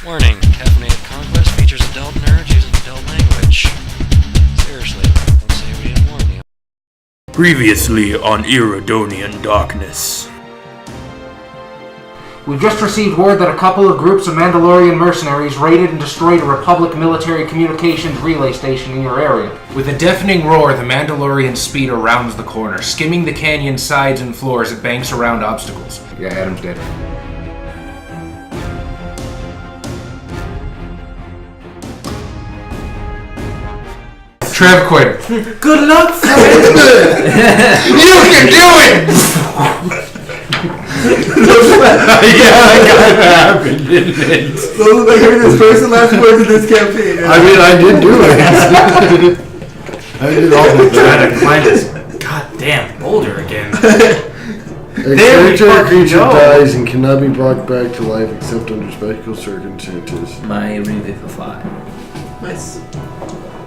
Warning, caffeinated conquest features adult nerds using adult language. Seriously, don't say we didn't warn you. Previously on Iridonian Darkness. We've just received word that a couple of groups of Mandalorian mercenaries raided and destroyed a Republic military communications relay station in your area. With a deafening roar, the Mandalorian speeder rounds the corner, skimming the canyon's sides and floor as it banks around obstacles. Yeah, Adam's dead. Trev quit. Good luck, friend! You can do it! Yeah, that kind of happened, didn't it? Those are like his first and last words of this campaign. I mean, I did do it. I did all the Trying to climb this goddamn boulder again. A creature dies and cannot be brought back to life except under special circumstances. My revivify. Nice.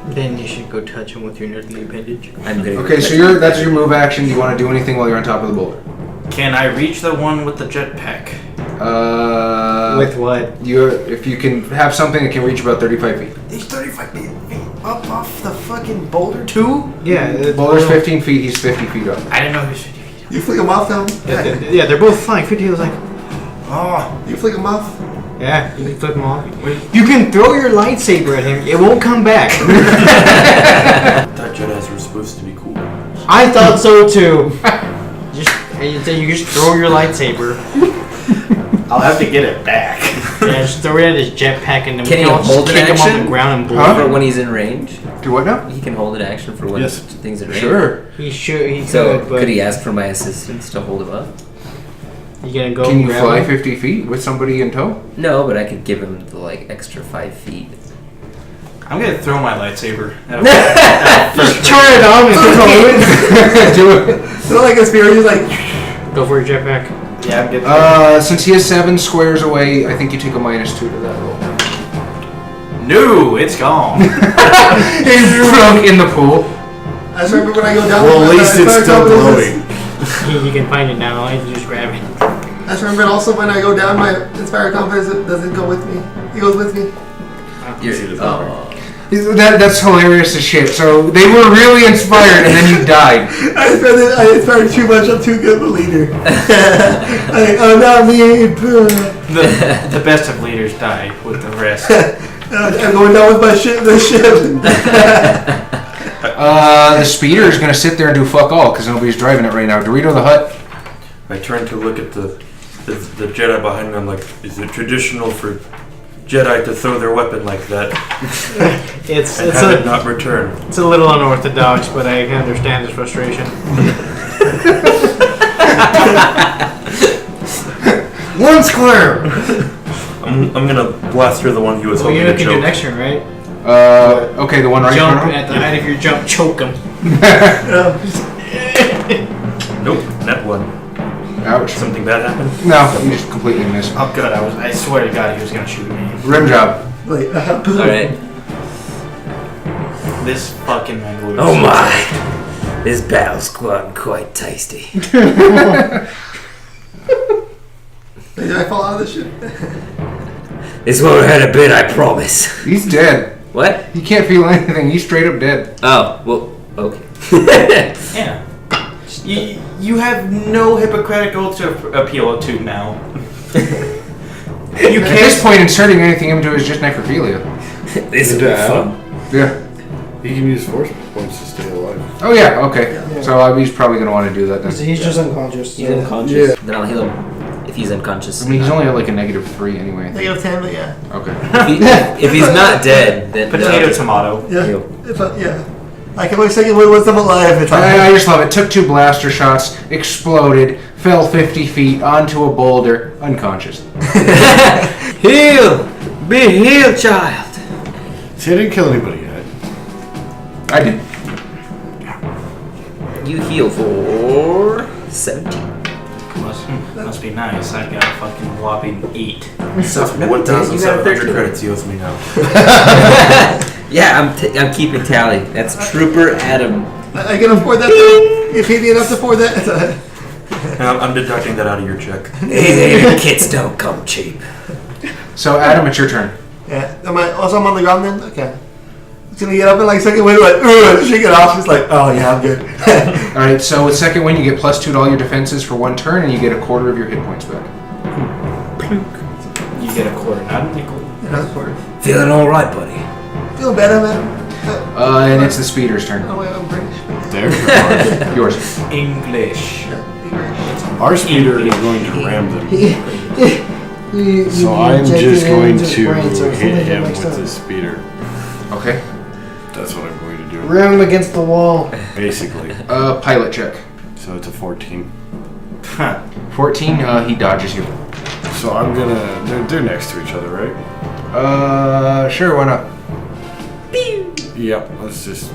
Then you should go touch him with your earthly appendage. I'm gonna Okay, so that's your move action. Do you want to do anything while you're on top of the boulder? Can I reach the one with the jetpack? With what? If you can have something that can reach about 35 feet. He's 35 feet up off the fucking boulder too? Yeah. The boulder's 15 feet, he's 50 feet up. I didn't know he was 50 feet up. You flick him off now? Yeah, they're both flying. 50 was like, Oh, You flick him off? yeah, you can flip them off. You can throw your lightsaber at him. It won't come back. I thought Jedis were supposed to be cool. I thought so too. You just throw your lightsaber. I'll have to get it back. Yeah, just throw it at his jetpack and then Can we he can all hold just an kick him off action? the ground and blow Huh? for him. when he's in range. Do what now? He can hold an action for when Yes. things in range. Sure. He should. He So could, but could he ask for my assistance to hold him up? you gonna go? Can you grab fly him? 50 feet with somebody in tow? No, but I could give him the extra 5 feet. I'm gonna throw my lightsaber. Just turn it on and throw it. Do it. So like a spear, he's like, Go for your jetpack. Yeah, I'm getting Since he is 7 squares away, I think you take a -2 to that roll. No, it's gone. He's drunk in the pool. I just remember when I go down. Well, at least it's still glowing. You can find it now. I can just grab it. I just remember also when I go down, my Inspire Confidence doesn't go with me. He goes with me. That's hilarious as shit. So they were really inspired, and then you died. I inspired too much. I'm too good of a leader. I'm not me. The best of leaders die with the rest. I'm going down with my ship. The ship. The speeder is gonna sit there and do fuck all because nobody's driving it right now. Dorito the Hut. I turn to look at the Jedi behind me. I'm like, is it traditional for Jedi to throw their weapon like that It's and have it not return? It's a little unorthodox, but I can understand his frustration. One square. I'm gonna blast through the one he was Well, hoping you to can do choke. next turn, right? Okay, the one right in Jump front of at the height of your jump, choke him. Nope, that one. him. Ouch. Something bad happened. No, you just completely missed. Oh, good. I swear to God, he was gonna shoot me. Rim job. Wait. Alright. This fucking Mandalorian. Oh my! This battle's gotten quite tasty. Did I fall out of this shit? This won't hurt a bit, I promise. He's dead. What? He can't feel anything. He's straight up dead. Oh, well, okay. Yeah. You have no Hippocratic oath to appeal to now. You At this point, inserting anything into it is just necrophilia. This will be fun. Yeah. He can use force points to stay alive. Oh yeah. Okay. So he's probably gonna want to do that then. He's just unconscious. He's unconscious? Then I'll heal him if he's unconscious. I mean, he's only at like a -3 anyway. Negative 10, but yeah. Okay. If he's not dead, then Potato, tomato. Yeah. Heal. Yeah. I can always take it once I'm alive. It's I just love it. Took 2 blaster shots, exploded, fell 50 feet onto a boulder, unconscious. Heal! Be healed, child! See, I didn't kill anybody yet. I did. You heal for 17. Must be nice. I got a fucking whopping 8. So, 1,700 credits he owes me now. Yeah, I'm keeping tally. That's Trooper Adam. I can afford that though. You paid me enough to afford that. And I'm deducting that out of your check. Hey, kits don't come cheap. So, Adam, it's your turn. Yeah. I'm on the ground then? Okay. It's gonna get up in like second wind, like, shake it off. She's like, oh yeah, I'm good. Alright, so with second wind, you get +2 to all your defenses for 1 turn, and you get a quarter of your hit points back. You get a quarter, not a nickel. That's quarter. Feeling alright, buddy. Feeling better, man. And it's the speeder's turn. Oh wait, I'm British. There's Yours. English. our speeder is going to ram them. You So I'm just going to hit him next with time. the speeder. Okay. That's what I'm going to do. Ram him against the wall. Basically. Pilot check. So it's a 14. 14, he dodges you. So I'm gonna. They're next to each other, right? Sure, why not? Yep. Let's just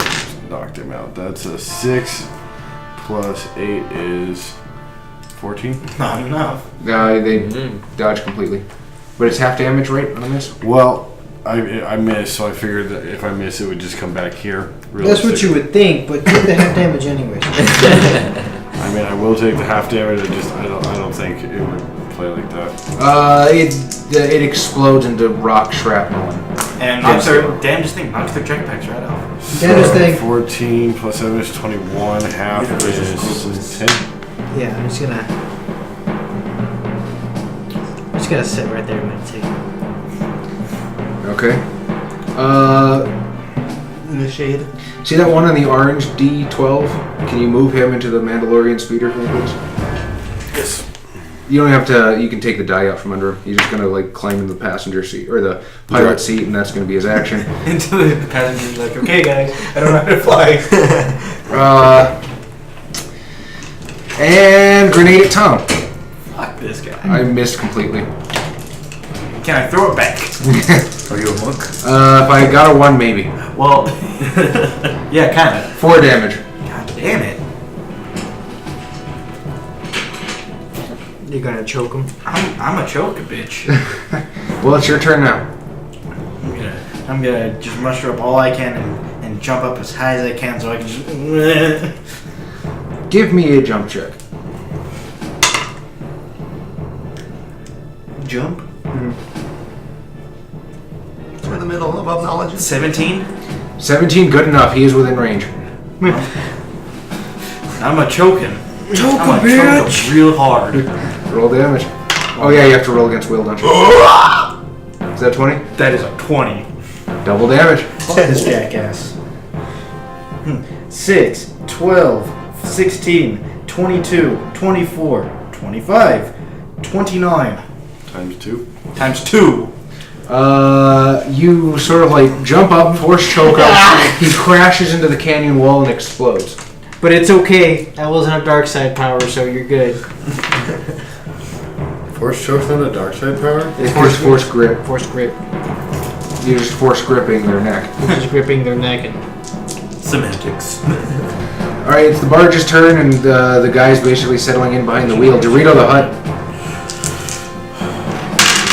knock them out. That's a 6 plus 8 is 14. Not enough. They dodge completely. But it's half damage, right, on a miss? Well, I missed, so I figured that if I miss, it would just come back here. That's what you would think, but take the half damage anyways. I mean, I will take the half damage. I don't think it would play like that. It explodes into rock shrapnel. And knocks their damnedest thing, knocks their jetpacks right off. Damnedest thing. 14 plus 7 is 21. Half is 10. Yeah, I'm just gonna sit right there and meditate. Okay. In the shade. See that one on the orange D12? Can you move him into the Mandalorian speeder for me, please? Yes. You don't have to. You can take the die out from under him. You're just gonna like climb in the passenger seat or the pilot seat, and that's gonna be his action. Into the passenger's like, okay, guys, I don't know how to fly. And grenade at Tom. Fuck this guy. I missed completely. Can I throw it back? Are you a monk? If I got a 1, maybe. Well, yeah, kind of. 4 damage. God damn it. You're gonna choke him. I'm a choker, bitch. Well, it's your turn now. I'm gonna just muster up all I can and jump up as high as I can so I can just. Give me a jump check. Jump? It's in the middle above knowledge. 17? 17, good enough. He is within range. I'm a choking. Choke I'm a choke real hard. Roll damage. Oh yeah, you have to roll against will, don't you? Is that 20? That is a 20. Double damage. This jackass. 6, 12, 16, 22, 24, 25, 29. Times 2. Times 2. You sort of like jump up, force choke him. He crashes into the canyon wall and explodes. But it's okay. I wasn't a dark side power, so you're good. Force choke's not a dark side power? It's just force grip. Force grip. You're just force gripping their neck. Just gripping their neck and. Semantics. Alright, it's the barge's turn, and the guy's basically settling in behind the wheel. Dorito the Hut.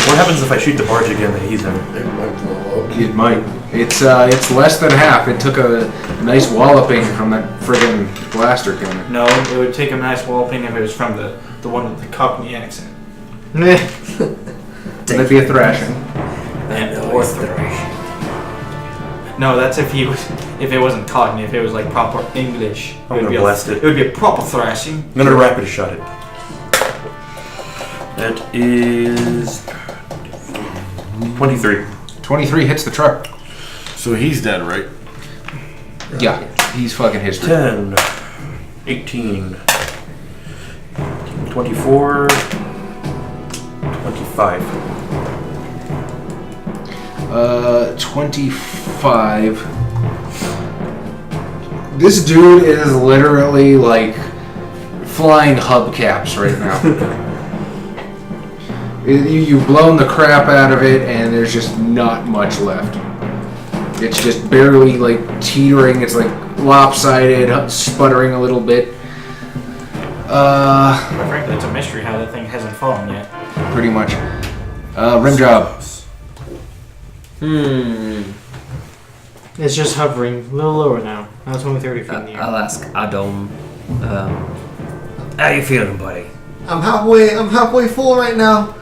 What happens if I shoot the barge again that he's in? It might blow up. It might. It's less than half. It took a nice walloping from that friggin' blaster cannon. No, it would take a nice walloping if it was from the one with the Cockney accent. That'd be a thrashing. And or thrashing. No, that's if it wasn't Cockney, if it was like proper English. I'm gonna blast it. It would be a proper thrashing. I'm gonna rapid shot it. That is 23. 23 hits the truck. So he's dead, right? Yeah, he's fucking history. 10, 18, 24, 25. 25. This dude is literally like flying hubcaps right now. You've blown the crap out of it, and there's just not much left. It's just barely like teetering. It's like lopsided, sputtering a little bit. Quite frankly, it's a mystery how that thing hasn't fallen yet. Pretty much. Rim job. It's just hovering a little lower now. Now it's only 30 feet in the air. I'll ask Adam. How you feeling, buddy? I'm halfway full right now.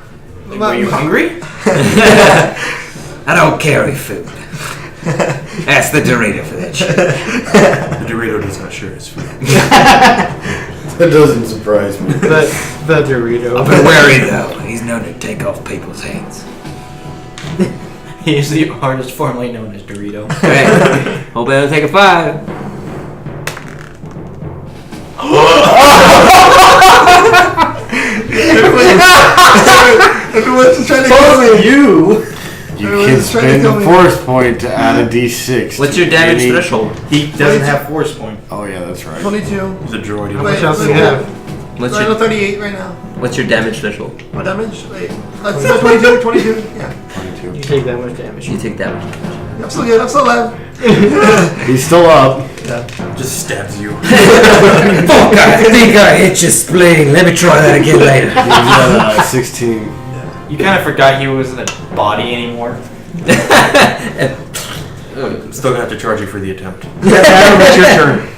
Were you hungry? I don't carry food. Ask the Dorito for that shit. The Dorito does not share his food. That doesn't surprise me. The Dorito. I've been wary though. He's known to take off people's hands. He is the artist formerly known as Dorito. Hey, hope I don't take a 5. Everyone's just trying to kill me. You Everyone's can trying to spend kill a me. force point to add a d6. What's to your damage any- threshold? He doesn't have force point. Oh yeah, that's right. 22. He's a droid. How much else do you have? What's I'm your 38 right now. What's your damage threshold? What damage? Wait. Let's see, 22. 22. Yeah. 22. You take that much damage. You take damage. I'm still good. I'm still alive. He's still up. Just stabs you. Fuck! I think I hit your spleen. Let me try that again later. He's at 16. You kind of forgot he wasn't a body anymore. I'm still gonna have to charge you for the attempt. Adam, it's your turn.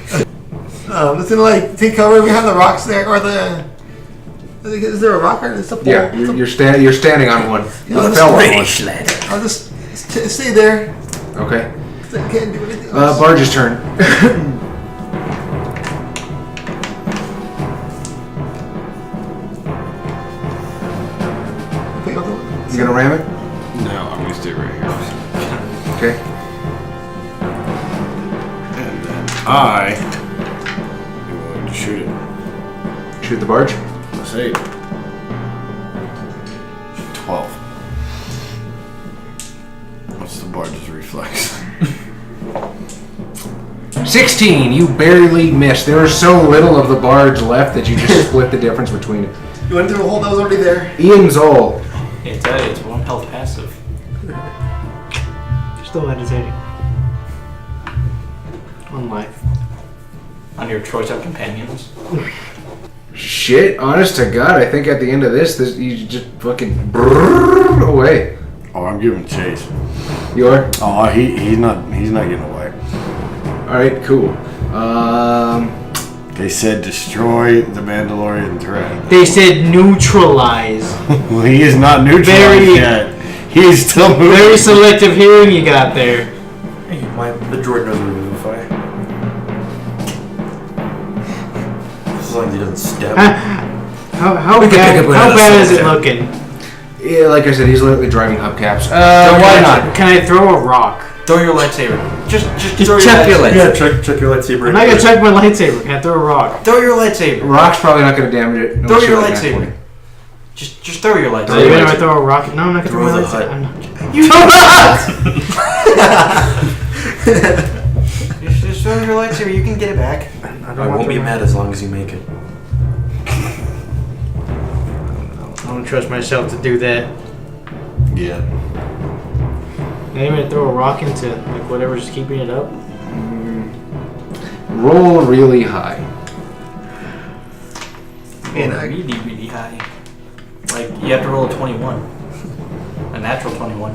It's gonna like take cover. We have the rocks there, or the. Is there a rock or is it a pole? Yeah, you're standing on one. You Yeah, fell on one. British lad. I'll just stay there. Okay. 'Cause I can't do anything else. Barge's turn. Wait, hold on. You gonna ram it? No, I'm gonna stay right here. Okay. And then I am going to shoot it. Shoot the barge. Plus 8. 12. What's the barge's reflex? 16. You barely missed. There was so little of the barge left that you just split the difference between it. You went through a hole that was already there. Ian Zoll. It's 1 health passive. Still meditating. On life. On your choice of companions. Shit, honest to God, I think at the end of this you just fucking brrrr away. Oh, I'm giving chase. You are? Oh, he's not getting away. Alright, cool. They said destroy the Mandalorian threat. They said neutralize. Well, he is not neutralized Very- yet. He is still moving. Very selective hearing you got there. Hey, the droid knows Revivify. As long as he doesn't stab me. How We could bad? pick up How another bad is it soldier. looking? Yeah, like I said, he's literally driving hubcaps. Why not? Can I throw a rock? Throw your lightsaber. Just throw check your lightsaber. lightsaber. Yeah, check your lightsaber. I'm not gonna check my lightsaber. Can I throw a rock? Throw your lightsaber. Rock's probably not going to damage it. Throw unless your you're at lightsaber. 20. Just throw your lightsaber. So even if I throw a rock, no, I'm not gonna throw my Throw the lightsaber. hut. I'm not. Just throw your lightsaber. You can get it back. I won't be mad as long as you make it. I don't trust myself to do that. Yeah. Now you gonna throw a rock into like whatever's keeping it up? Roll really high. Man, Really, really high. Like you have to roll a 21. A natural 21.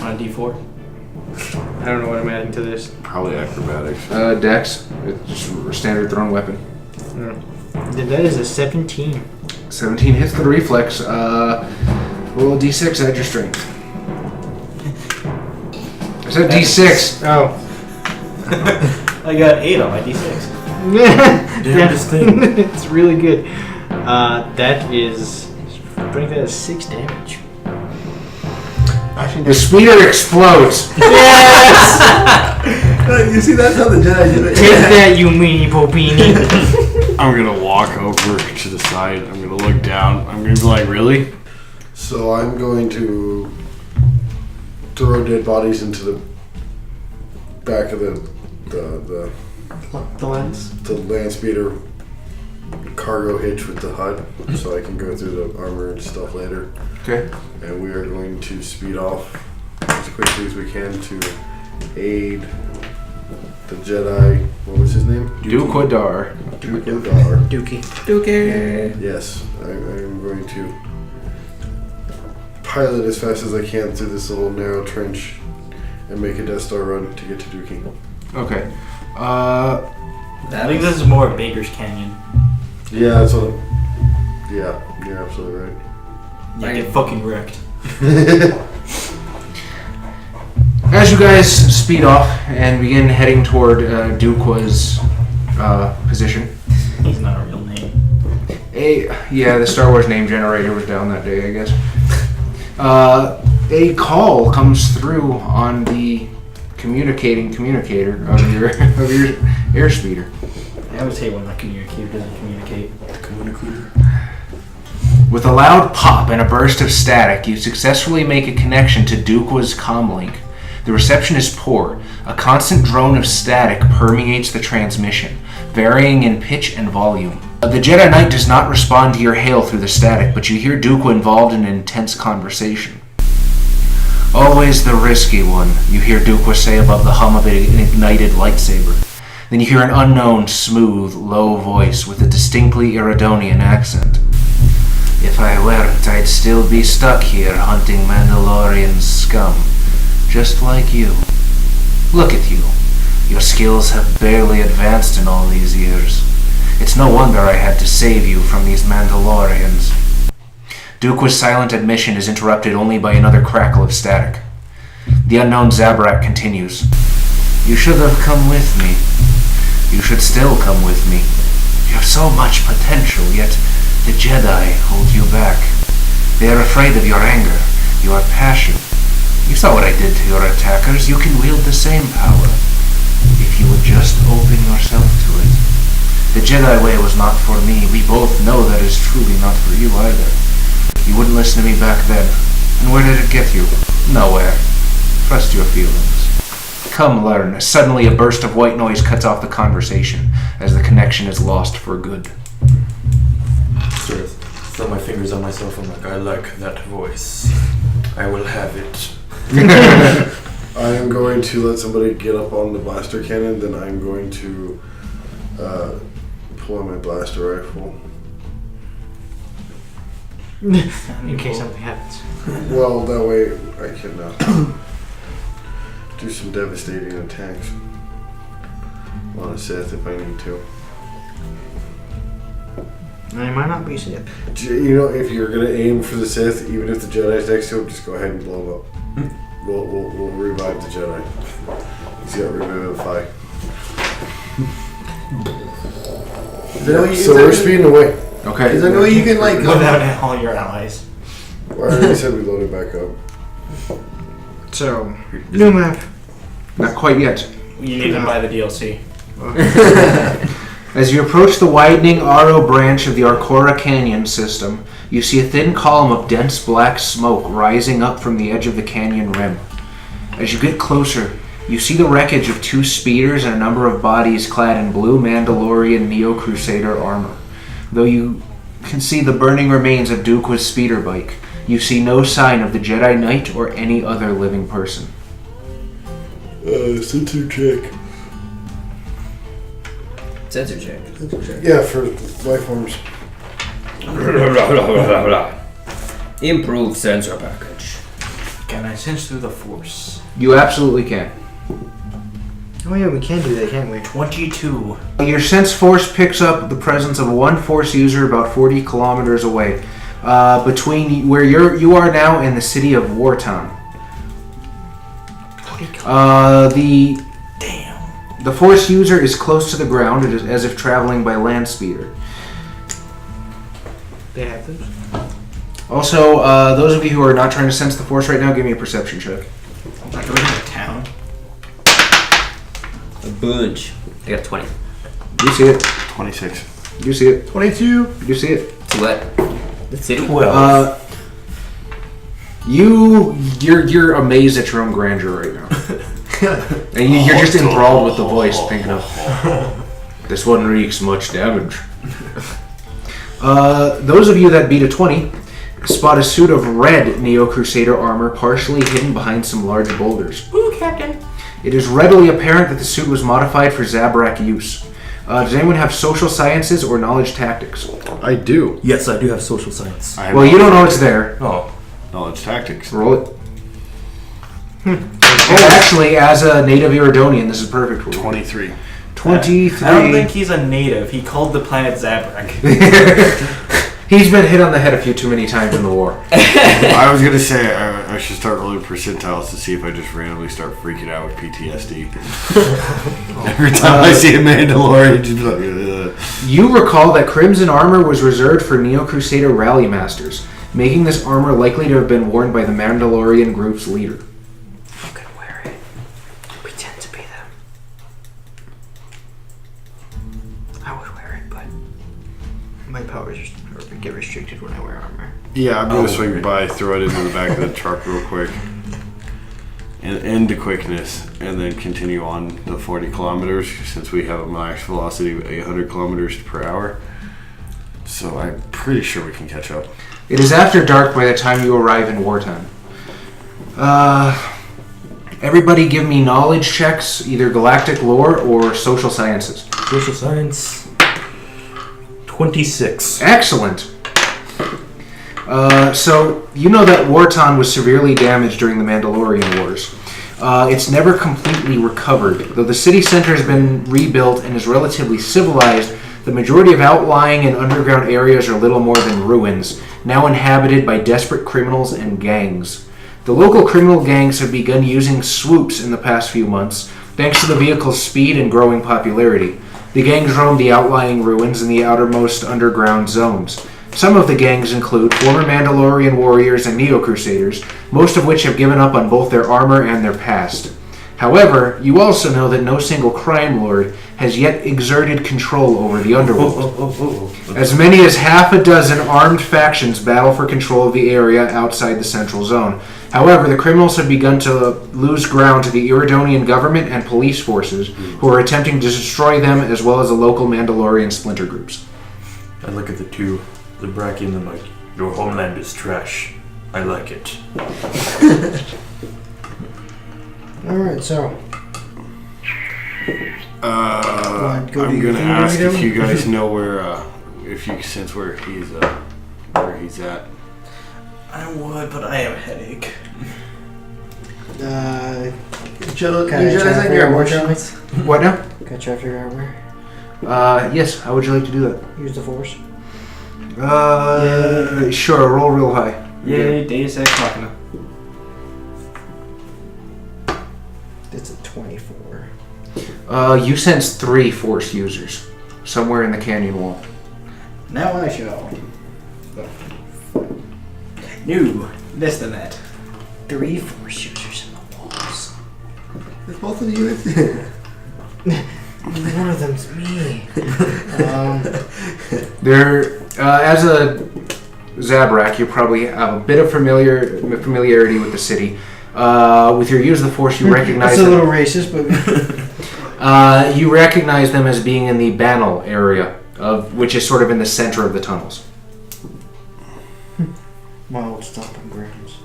On a D4. I don't know what I'm adding to this. Probably acrobatics. Dex. It's just a standard thrown weapon. That is a 17. 17 hits the reflex. Roll a d6, add your strength. I said d6. Oh. I got 8 on my D6. Damnedest thing. It's really good. That is. Bring that as 6 damage. actually, The speeder explodes. you see, that's how the Jedi do it. Take that, you meanie popini. I'm gonna walk over to the side. I'm gonna look down. I'm gonna be like, really? So I'm going to throw dead bodies into the back of the The lens. land speeder cargo hitch with the HUD, so I can go through the armor and stuff later. Okay. And we are going to speed off as quickly as we can to aid the Jedi. What was his name? Duquadar. Duquadar. Dookie. Yes, I am going to pilot as fast as I can through this little narrow trench and make a Death Star run to get to Dookie. Okay. I think this is more of Baker's Canyon. Yeah, that's what Yeah, you're absolutely right. You get fucking wrecked. As you guys speed off and begin heading toward Duqua's position. He's not a real name. The Star Wars name generator was down that day, I guess. A call comes through on the communicator of your airspeeder. I always hate when my communicator doesn't communicate. Communicator. With a loud pop and a burst of static, you successfully make a connection to Duqua's comlink. The reception is poor. A constant drone of static permeates the transmission, varying in pitch and volume. The Jedi Knight does not respond to your hail through the static, but you hear Duqua involved in an intense conversation. Always the risky one, you hear Duqua say above the hum of an ignited lightsaber. Then you hear an unknown, smooth, low voice with a distinctly Iridonian accent. If I weren't, I'd still be stuck here hunting Mandalorian scum. Just like you. Look at you. Your skills have barely advanced in all these years. It's no wonder I had to save you from these Mandalorians. Duqua's silent admission is interrupted only by another crackle of static. The unknown Zabrak continues. You should have come with me. You should still come with me. You have so much potential, yet the Jedi hold you back. They are afraid of your anger, your passion. You saw what I did to your attackers. You can wield the same power, if you would just open yourself to it. The Jedi way was not for me. We both know that is truly not for you either. You wouldn't listen to me back then. And where did it get you? Nowhere. Trust your feelings. Come learn. Suddenly a burst of white noise cuts off the conversation as the connection is lost for good. Sort of throw my fingers on myself. I'm like, I like that voice. I will have it. I am going to let somebody get up on the blaster cannon, then I'm going to pull out my blaster rifle. In case something happens. Well, that way I can do some devastating attacks on a Sith if I need to. I might not be Sith. You know, if you're going to aim for the Sith, even if the Jedi's next to him, just go ahead and blow him up. We'll revive the Jedi. He's got revivify. So we're speeding away. Okay. Is there no way you can like Without all your allies. Well, I already said we loaded back up. So, new map. Not quite yet. You need to buy the DLC. As you approach the widening Aro branch of the Arcora Canyon system, you see a thin column of dense black smoke rising up from the edge of the canyon rim. As you get closer, you see the wreckage of 2 speeders and a number of bodies clad in blue Mandalorian Neo-Crusader armor. Though you can see the burning remains of Duqua's speeder bike, you see no sign of the Jedi Knight or any other living person. Sensor check. Sensor check. Yeah, for life forms. Improved sensor package. Can I sense through the Force? You absolutely can. Oh yeah, we can do that, can't we? 22. Your sense force picks up the presence of one Force user about 40 kilometers away, between where you are now and the city of Wartown. The Force user is close to the ground, as if traveling by land speeder. They have those. Also, those of you who are not trying to sense the Force right now, give me a perception check. Like we're in a town. A bunch. I got 20. You see it. 26. You see it. 22. You see it. To what? The city? You're amazed at your own grandeur right now. And you're just enthralled with the voice, thinking of, this one wreaks much damage. Those of you that beat a 20 spot a suit of red Neo-Crusader armor partially hidden behind some large boulders. Ooh, Captain. It is readily apparent that the suit was modified for Zabrak use. Does anyone have social sciences or knowledge tactics? I do. Yes, I do have social science. Well, you don't know it's there. Oh. Knowledge tactics. Roll it. Oh, actually, as a native Iridonian, this is perfect for you. 23. 23. I don't think he's a native. He called the planet Zabrak. He's been hit on the head a few too many times in the war. I was gonna say I should start rolling percentiles to see if I just randomly start freaking out with PTSD. Every time I see a Mandalorian, just be like, ugh. You recall that crimson armor was reserved for Neo-Crusader rally masters, making this armor likely to have been worn by the Mandalorian group's leader. I'm gonna wear it. Pretend to be them. I would wear it, but my powers get restricted when I wear armor. Yeah, I'm gonna swing by, throw it into the back of the truck real quick, and end the quickness, and then continue on the 40 kilometers since we have a max velocity of 800 kilometers per hour. So I'm pretty sure we can catch up. It is after dark by the time you arrive in wartime. Everybody give me knowledge checks, either galactic lore or social sciences. Social science. 26. Excellent. So, you know that Warton was severely damaged during the Mandalorian Wars. It's never completely recovered. Though the city center has been rebuilt and is relatively civilized, the majority of outlying and underground areas are little more than ruins, now inhabited by desperate criminals and gangs. The local criminal gangs have begun using swoops in the past few months, thanks to the vehicle's speed and growing popularity. The gangs roam the outlying ruins and the outermost underground zones. Some of the gangs include former Mandalorian warriors and Neo-Crusaders, most of which have given up on both their armor and their past. However, you also know that no single crime lord has yet exerted control over the underworld. As many as half a dozen armed factions battle for control of the area outside the central zone. However, the criminals have begun to lose ground to the Iridonian government and police forces, who are attempting to destroy them, as well as the local Mandalorian splinter groups. I look at the two, the Bracky, and I'm like, your homeland is trash. I like it. Alright, so. I'm gonna ask if you guys know where, if you sense where he's at. I would, but I have a headache. Can your armor chance? What now? Can I check your armor? Yes, how would you like to do that? Use the force. Sure, roll real high. Yay, Deus Ex Machina. It's a 24. You sense 3 force users, somewhere in the canyon wall. Now I shall. No, less than that. 3 force users in the walls. It's both of you. One of them's me. There, as a Zabrak, you probably have a bit of familiarity with the city. With your use of the Force, you recognize That's a little racist, but you recognize them as being in the Banal area, which is sort of in the center of the tunnels. my old stomping grounds.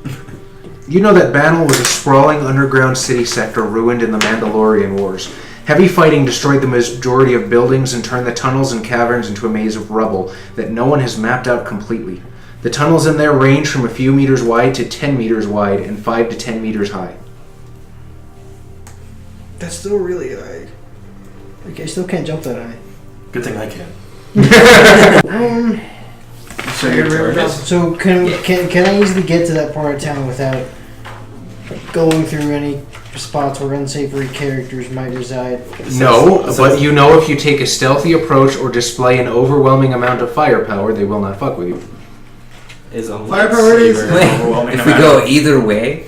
You know that Banal was a sprawling underground city sector ruined in the Mandalorian Wars. Heavy fighting destroyed the majority of buildings and turned the tunnels and caverns into a maze of rubble that no one has mapped out completely. The tunnels in there range from a few meters wide to 10 meters wide and 5 to 10 meters high. That's still really high. Like, I still can't jump that high. Good thing I can. So can I easily get to that part of town without going through any spots where unsavory characters might reside? No, but you know if you take a stealthy approach or display an overwhelming amount of firepower, they will not fuck with you. Firepower is. If we go either way,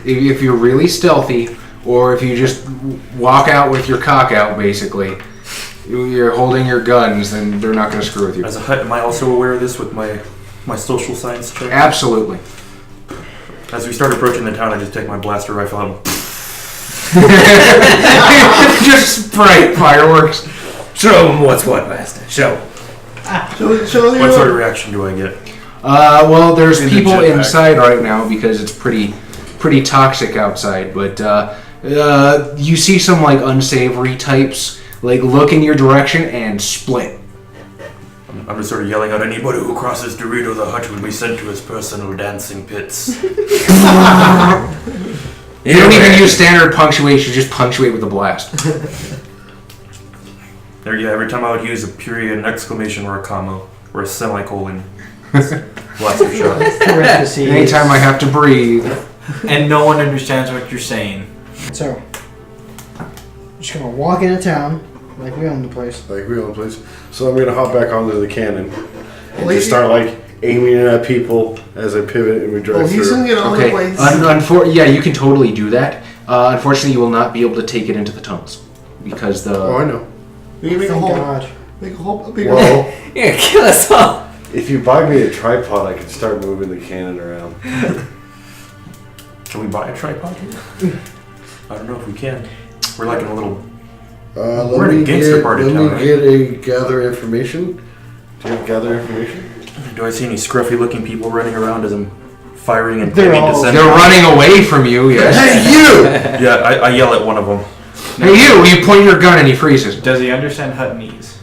If you're really stealthy, or if you just walk out with your cock out, basically, you're holding your guns, then they're not going to screw with you. As a hut, am I also aware of this with my social science check? Absolutely. As we start approaching the town, I just take my blaster rifle out. Just spray fireworks. show them what's what, Master. Show. Show What sort of reaction do I get? Well, there's In the people jetpack. inside right now because it's pretty toxic outside. But you see some like unsavory types like look in your direction and split. I'm just sort of yelling out, anybody who crosses Dorito the Hut will be sent to his personal dancing pits. You don't even use standard punctuation; you just punctuate with a blast. There, yeah, every time I would use a period, an exclamation, or a comma, or a semicolon, Lots of shots. Parentheses. Anytime I have to breathe. And no one understands what you're saying. So, just gonna walk into town like we own the place. Like we own the place. So I'm gonna hop back onto the cannon and Well, just start like aiming it at people as I pivot and we drive Well, he's through. gonna get all the Okay. place. Yeah, you can totally do that. Unfortunately, you will not be able to take it into the tunnels because the. Oh, I know. We can make a Thank hole. God. Make a hole. A bigger Well, hole. Yeah, kill us all. if you buy me a tripod, I can start moving the cannon around. Can we buy a tripod here? I don't know if we can. We're like in a little. Let in me a gangster get, part of let town, me right? get a gather information. Do you have gather information? Do I see any scruffy looking people running around as I'm firing and They're aiming to all- send? They're running away from you. Yes. Hey, you! Yeah, I yell at one of them. Hey, you! You point your gun and he freezes. Does he understand Huttonese?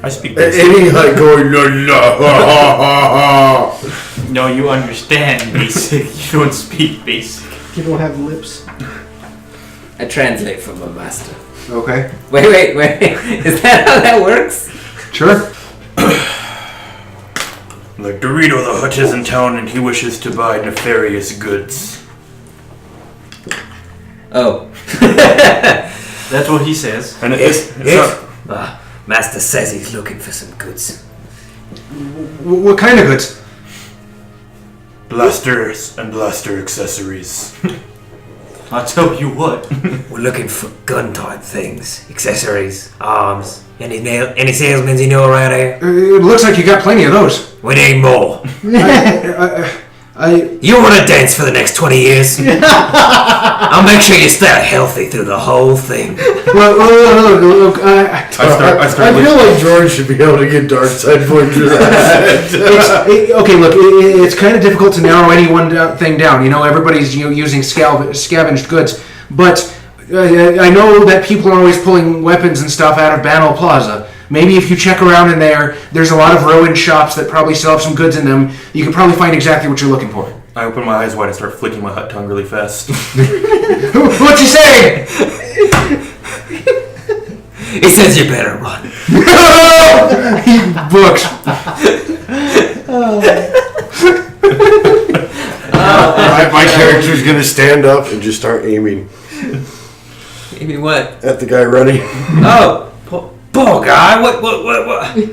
I speak basic. And he like going la la ha ha ha. No, you understand basic. You don't speak basic. People have lips. I translate from my master. Okay. Wait. Is that how that works? Sure. The Dorito the Hut is in town and he wishes to buy nefarious goods. Oh. That's what he says. And Yes, it's yes. not, Master says he's looking for some goods. What kind of goods? blasters and blaster accessories. I'll tell you what. We're looking for gun-type things, accessories, arms. Any salesmen you know around here? It looks like you got plenty of those. We need more. I You want to dance for the next 20 years? I'll make sure you stay healthy through the whole thing. look, I start I feel looking. like George should be able to get dark side points for that. okay, look, it's kind of difficult to narrow any one thing down. You know, everybody's using scavenged goods, but I know that people are always pulling weapons and stuff out of Banal Plaza. Maybe if you check around in there, there's a lot of ruined shops that probably still have some goods in them. You can probably find exactly what you're looking for. I open my eyes wide and start flicking my hut tongue really fast. What you saying? He says you better run. Books. My character's gonna stand up and just start aiming You mean what? at the guy running. Oh, poor guy. What?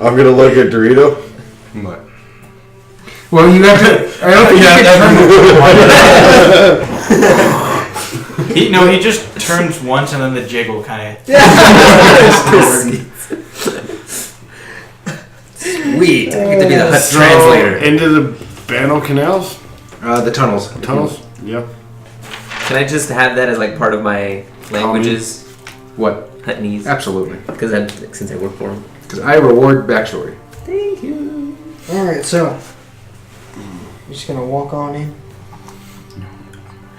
I'm gonna look at Dorito. What? Well, you have to. I don't think you can turn. He just turns once and then the jiggle kind of. Sweet. I get to be the hut translator. Into the Banal canals? The tunnels. Tunnels? Yeah. Can I just have that as like part of my languages? What? Huttonese. Absolutely. Because since I work for him. Because I reward backstory. Thank you. Alright, so. You're just gonna walk on in.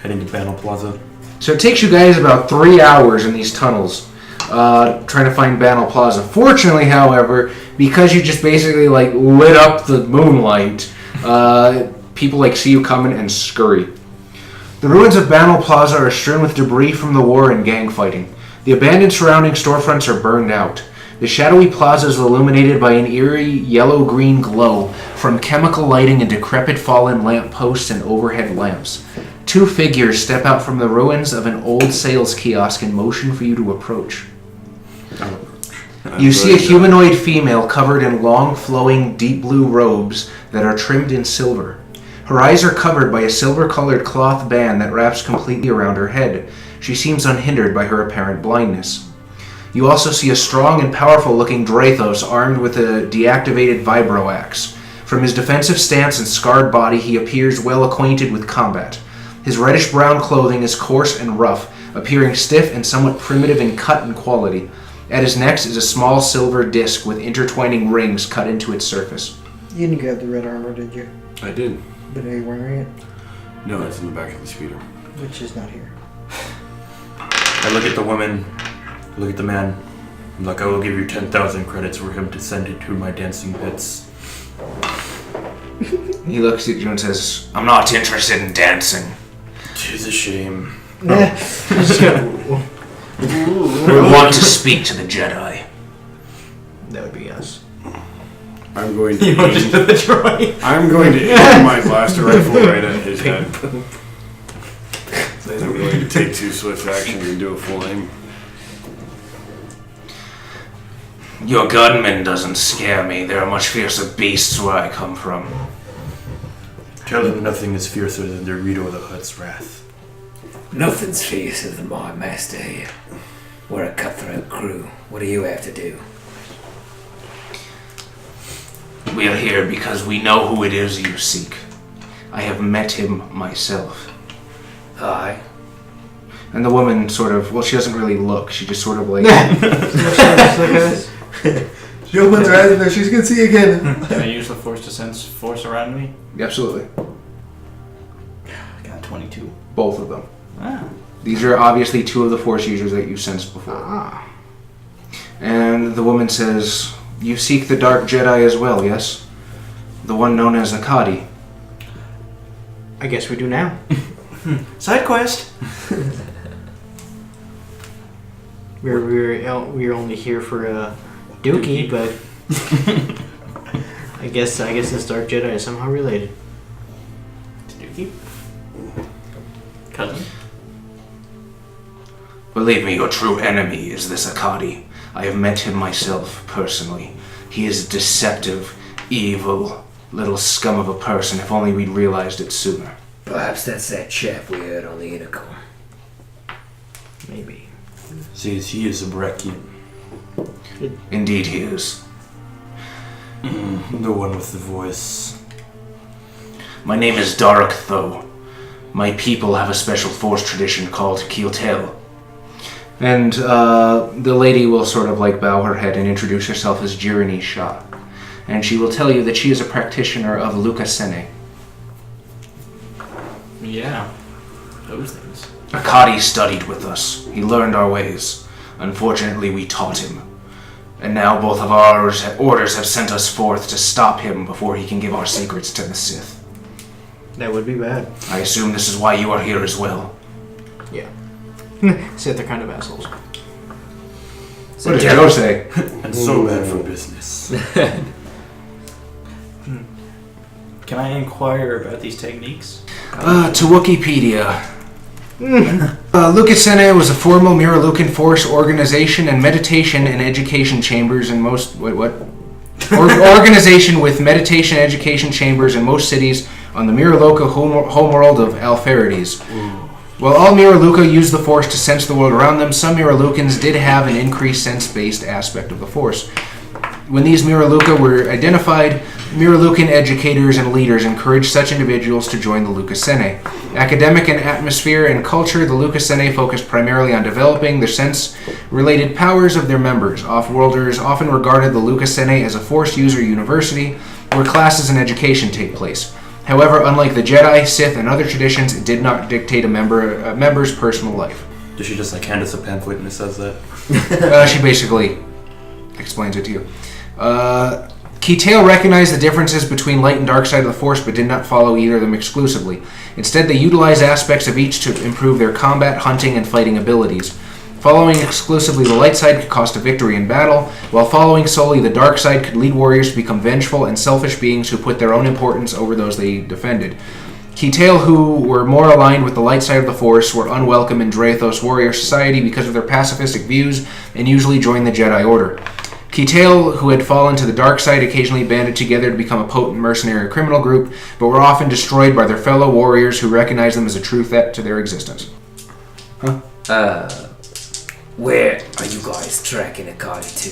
Heading to Banal Plaza. So it takes you guys about 3 hours in these tunnels, trying to find Banal Plaza. Fortunately, however, because you just basically like lit up the moonlight, people like see you coming and scurry. The ruins of Banal Plaza are strewn with debris from the war and gang fighting. The abandoned surrounding storefronts are burned out. The shadowy plaza is illuminated by an eerie yellow-green glow from chemical lighting and decrepit fallen lamp posts and overhead lamps. Two figures step out from the ruins of an old sales kiosk and motion for you to approach. You see a humanoid female covered in long, flowing, deep blue robes that are trimmed in silver. Her eyes are covered by a silver-colored cloth band that wraps completely around her head. She seems unhindered by her apparent blindness. You also see a strong and powerful-looking Drathos armed with a deactivated vibro axe. From his defensive stance and scarred body, he appears well acquainted with combat. His reddish-brown clothing is coarse and rough, appearing stiff and somewhat primitive in cut and quality. At his neck is a small silver disc with intertwining rings cut into its surface. You didn't grab the red armor, did you? I did. But are you wearing it? No, it's in the back of the speeder. Which is not here. I look at the woman, look at the man. I'm like, I will give you 10,000 credits for him to send it to my dancing pits. He looks at you and says, "I'm not interested in dancing." 'Tis a shame. We want to speak to the Jedi. That would be us. I'm going to You know, just aim, the droid. I'm going to aim my blaster rifle right at his head. Then I'm going to take 2 swift actions and do a full aim. Your gunman doesn't scare me. There are much fiercer beasts where I come from. Tell him nothing is fiercer than Dorito the Hutt's wrath. Nothing's fiercer than my master here. We're a cutthroat crew. What do you have to do? We are here because we know who it is you seek. I have met him myself. Aye. And the woman sort of, well, she doesn't really look. She just sort of like... She opens her eyes and there she's gonna see again. Can I use the force to sense force around me? Absolutely. I got 22. Both of them. Ah. These are obviously 2 of the Force users that you sensed before. And the woman says, you seek the Dark Jedi as well, yes? The one known as Akadi. I guess we do now. Side quest. We're only here for Dookie, but I guess this Dark Jedi is somehow related. Dookie? Cousin? Believe me, your true enemy is this Akadi. I have met him myself, personally. He is deceptive, evil, little scum of a person. If only we'd realized it sooner. Perhaps that's that chap we heard on the intercom. Maybe. Says he is a Brekian. Indeed he is. The one with the voice. My name is Dark Tho. My people have a special Force tradition called Kiltel. And the lady will sort of like bow her head and introduce herself as Jirani Shah. And she will tell you that she is a practitioner of Luca Sene. Yeah. Those things. Akadi studied with us. He learned our ways. Unfortunately, we taught him. And now both of our orders have sent us forth to stop him before he can give our secrets to the Sith. That would be bad. I assume this is why you are here as well. Yeah. Sith are kind of assholes. What did Joe say? And so bad for business. Can I inquire about these techniques? To Wikipedia. Luca Sene was a formal Miralukan Force organization and meditation and education chambers in most... organization with meditation and education chambers in most cities on the Miraluka homeworld of Alfarides. While all Miraluka used the Force to sense the world around them, some Miralukans did have an increased sense-based aspect of the Force. When these Miraluka were identified, Miralukan educators and leaders encouraged such individuals to join the Luca Sene. Academic and atmosphere and culture, the Luca Sene focused primarily on developing the sense-related powers of their members. Off-worlders often regarded the Luca Sene as a Force user university where classes and education take place. However, unlike the Jedi, Sith, and other traditions, it did not dictate a member's personal life. Does she just like hand us a pamphlet and it says that? She basically explains it to you. Keytail recognized the differences between light and dark side of the Force, but did not follow either of them exclusively. Instead, they utilized aspects of each to improve their combat, hunting, and fighting abilities. Following exclusively the light side could cost a victory in battle, while following solely the dark side could lead warriors to become vengeful and selfish beings who put their own importance over those they defended. Keytail, who were more aligned with the light side of the Force, were unwelcome in Draethos warrior society because of their pacifistic views and usually joined the Jedi Order. Keytail, who had fallen to the dark side, occasionally banded together to become a potent mercenary criminal group, but were often destroyed by their fellow warriors who recognized them as a true threat to their existence. Where are you guys tracking Akadi to?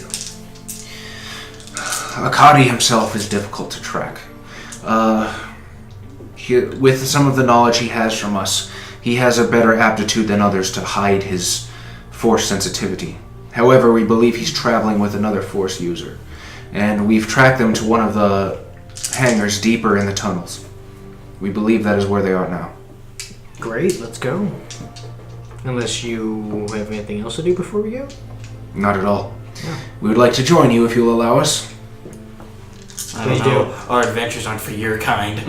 Akadi himself is difficult to track. With some of the knowledge he has from us, he has a better aptitude than others to hide his Force sensitivity. However, we believe he's traveling with another Force user, and we've tracked them to one of the hangars deeper in the tunnels. We believe that is where they are now. Great, let's go. Unless you have anything else to do before we go? Not at all. Yeah. We would like to join you if you'll allow us. I don't know. Our adventures aren't for your kind.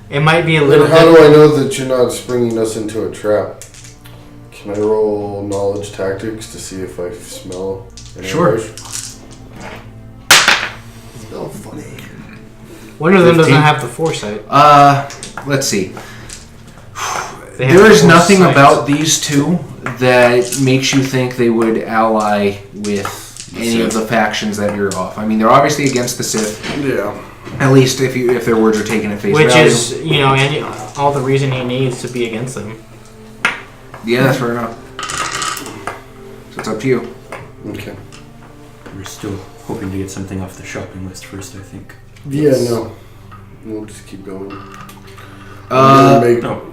It might be a little How do I know that you're not springing us into a trap? Can I roll knowledge tactics to see if I smell an Sure. ambush? Oh, funny. One of them 15? doesn't have the foresight. Let's see. They have There is the nothing foresight. about these two that makes you think they would ally with any of the factions that you're off. I mean, they're obviously against the Sith. Yeah. At least if their words are taken at face Which value. is, all the reason he needs to be against them. Yeah, that's fair enough. So it's up to you. Okay. We're still hoping to get something off the shopping list first, I think. Yeah, no. We'll just keep going. Roll Roll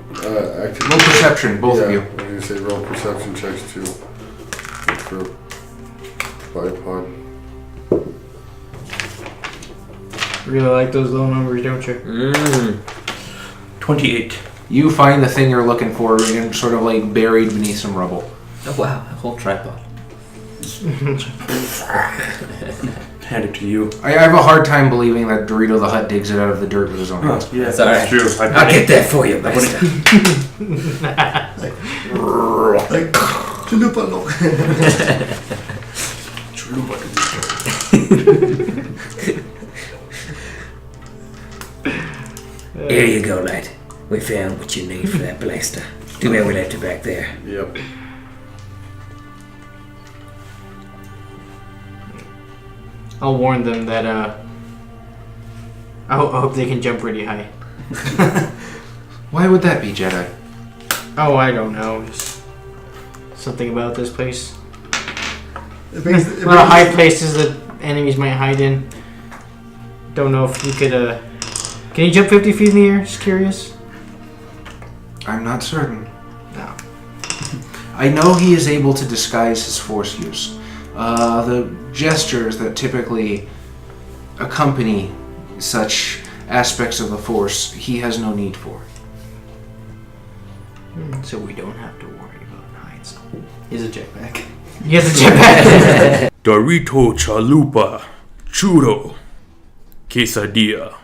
perception, both of you. I'm going to say roll perception checks to look for bipod. Really like those low numbers, don't you? 28. You find the thing you're looking for and sort of like buried beneath some rubble. Oh wow, a whole tripod. Hand it to you. I have a hard time believing that Dorito the Hutt digs it out of the dirt with his own hands. Yeah, It's alright. true. I'll get that for you, master. Like, chalupa no. Here you go, lad. We found what you need for that blaster. Too bad we left it back there. Yep. I'll warn them that I hope they can jump really high. Why would that be, Jedi? Oh, I don't know. Just something about this place. It brings, A lot of high places that enemies might hide in. Don't know if you could. Can you jump 50 feet in the air? Just curious. I'm not certain. No. I know he is able to disguise his force use. The gestures that typically accompany such aspects of the force, he has no need for. So we don't have to worry about heights. Here's a jetpack. He has a jetpack. Dorito chalupa churro quesadilla.